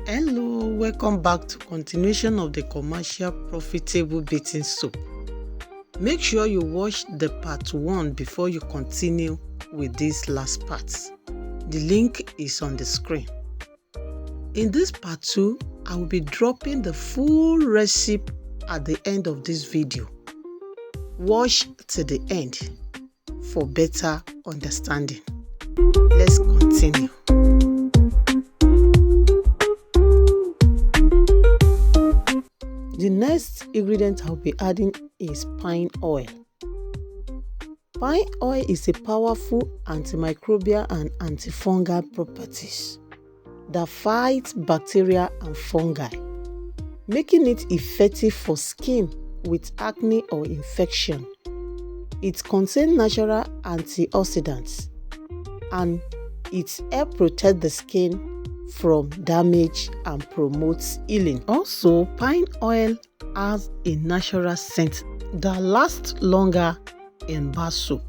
Hello, welcome back to continuation of the commercial profitable baking soap. Make sure you watch the part 1 before you continue with this last part. The link is on the screen. In this part 2, I will be dropping the full recipe at the end of this video. Watch to the end for better understanding. Let's continue. The next ingredient I'll be adding is pine oil. Pine oil is a powerful antimicrobial and antifungal properties that fight bacteria and fungi, making it effective for skin with acne or infection. It contains natural antioxidants and it helps protect the skin from damage and promotes healing. Also, pine oil has a natural scent that lasts longer in bar soap.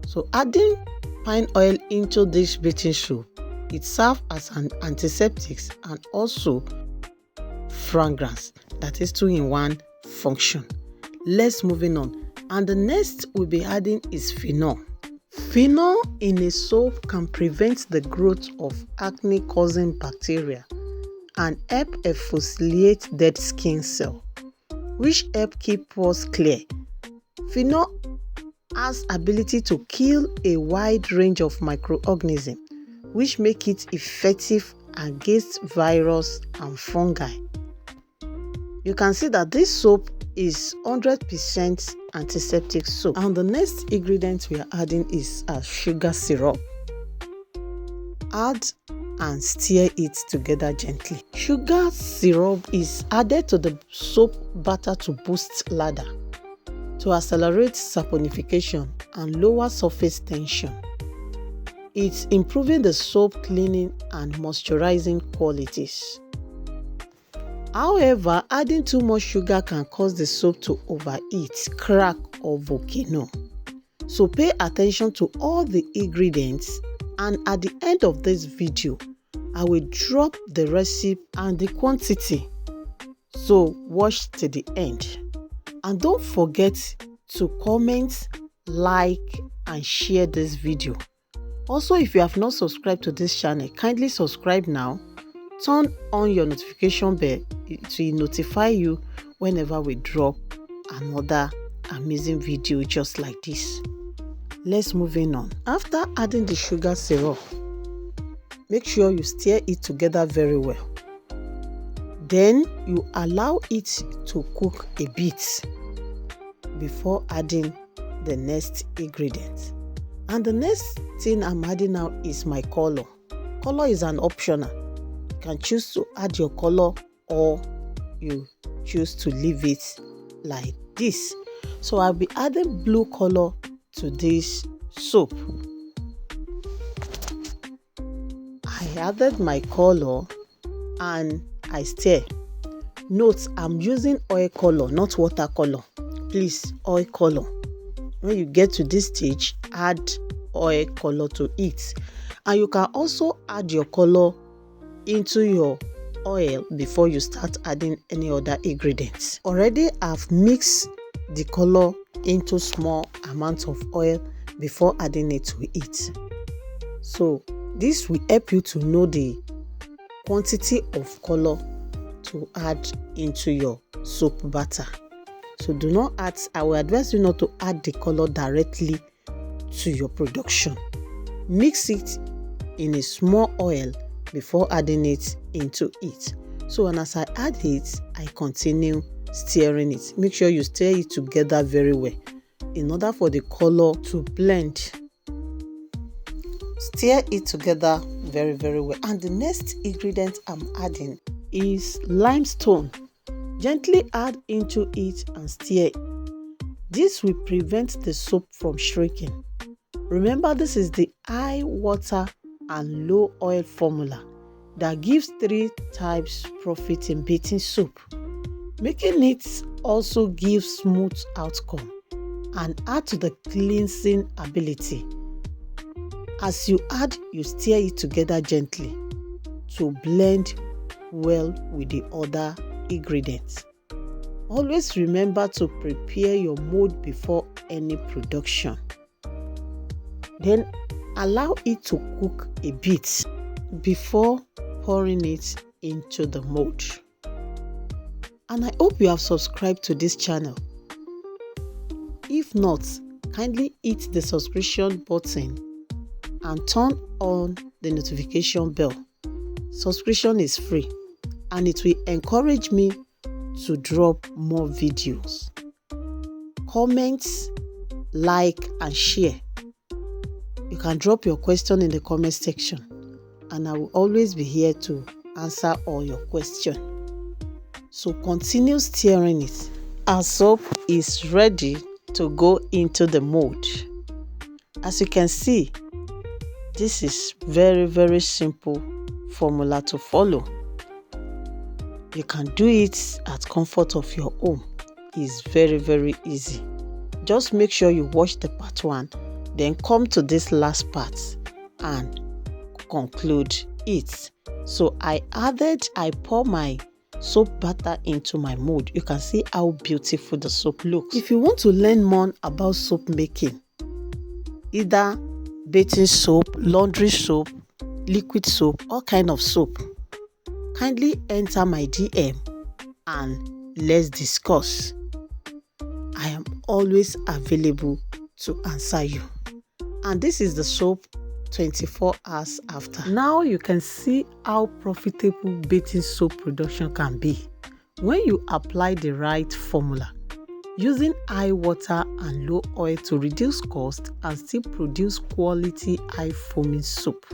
So adding pine oil into this baking soap, it serves as an antiseptic and also fragrance, that is 2-in-1 function. Let's moving on. And the next we'll be adding is phenol. Phenol in a soap can prevent the growth of acne-causing bacteria and help exfoliate dead skin cells, which help keep pores clear. Phenol has ability to kill a wide range of microorganisms, which make it effective against virus and fungi. You can see that this soap is 100% antiseptic soap. And the next ingredient we are adding is a sugar syrup. Add and stir it together gently. Sugar syrup is added to the soap batter to boost lather, to accelerate saponification and lower surface tension. It's improving the soap cleaning and moisturizing qualities. However, adding too much sugar can cause the soap to overheat, crack, or volcano. So pay attention to all the ingredients, and at the end of this video, I will drop the recipe and the quantity. So watch to the end. And don't forget to comment, like, and share this video. Also, if you have not subscribed to this channel, kindly subscribe now. Turn on your notification bell to notify you whenever we drop another amazing video just like this. Let's moving on. After adding the sugar syrup, make sure you stir it together very well. Then you allow it to cook a bit before adding the next ingredient. And the next thing I'm adding now is my color. Color is an optional. You can choose to add your color or you choose to leave it like this. So I'll be adding blue color to this soap. I added my color and I stir. Note, I'm using oil color, not watercolor. Please, oil color. When you get to this stage, add oil color to it. And you can also add your color into your oil before you start adding any other ingredients. Already I've mixed the color into small amounts of oil before adding it to it. So this will help you to know the quantity of color to add into your soap batter. So do not add, I will advise you not to add the color directly to your production. Mix it in a small oil before adding it into it. So and as I add it, I continue stirring it. Make sure you stir it together very well in order for the color to blend. Stir it together very well. And the next ingredient I'm adding is limestone. Gently add into it and stir. This will prevent the soap from shrinking. Remember, this is the high water and low oil formula that gives 3 times profit in baking soap, making it also give smooth outcome and add to the cleansing ability. As you add, you stir it together gently to blend well with the other ingredients. Always remember to prepare your mold before any production. Then allow it to cook a bit before pouring it into the mold. And I hope you have subscribed to this channel. If not, kindly hit the subscription button and turn on the notification bell. Subscription is free and it will encourage me to drop more videos. Comment, like and share. You can drop your question in the comment section and I will always be here to answer all your questions. So continue stirring it. Our soap is ready to go into the mold. As you can see, this is very simple formula to follow. You can do it at comfort of your home. It's very easy. Just make sure you watch the part 1, then come to this last part and conclude it. So I pour my soap batter into my mold. You can see how beautiful the soap looks. If you want to learn more about soap making, either bathing soap, laundry soap, liquid soap, all kind of soap, kindly enter my DM and let's discuss. I am always available to answer you. And this is the soap 24 hours after. Now you can see how profitable bathing soap production can be when you apply the right formula, using high water and low oil to reduce cost and still produce quality high foaming soap.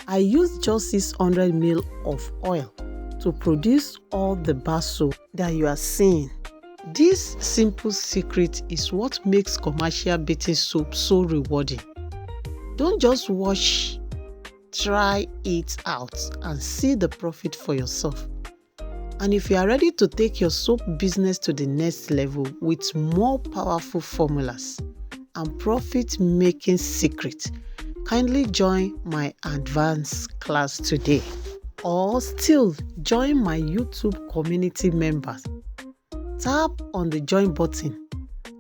I use just 600 ml of oil to produce all the bar soap that you are seeing. This simple secret is what makes commercial bathing soap so rewarding. Don't just watch, try it out and see the profit for yourself. And if you are ready to take your soap business to the next level with more powerful formulas and profit-making secrets, kindly join my advanced class today. Or still, join my YouTube community members. Tap on the join button.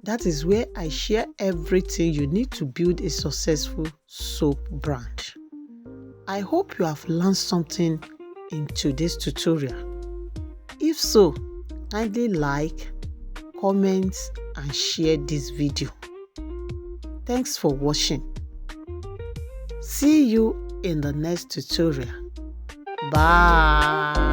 That is where I share everything you need to build a successful soap brand. I hope you have learned something in today's tutorial. If so, kindly like, comment and share this video. Thanks for watching. See you in the next tutorial. Bye.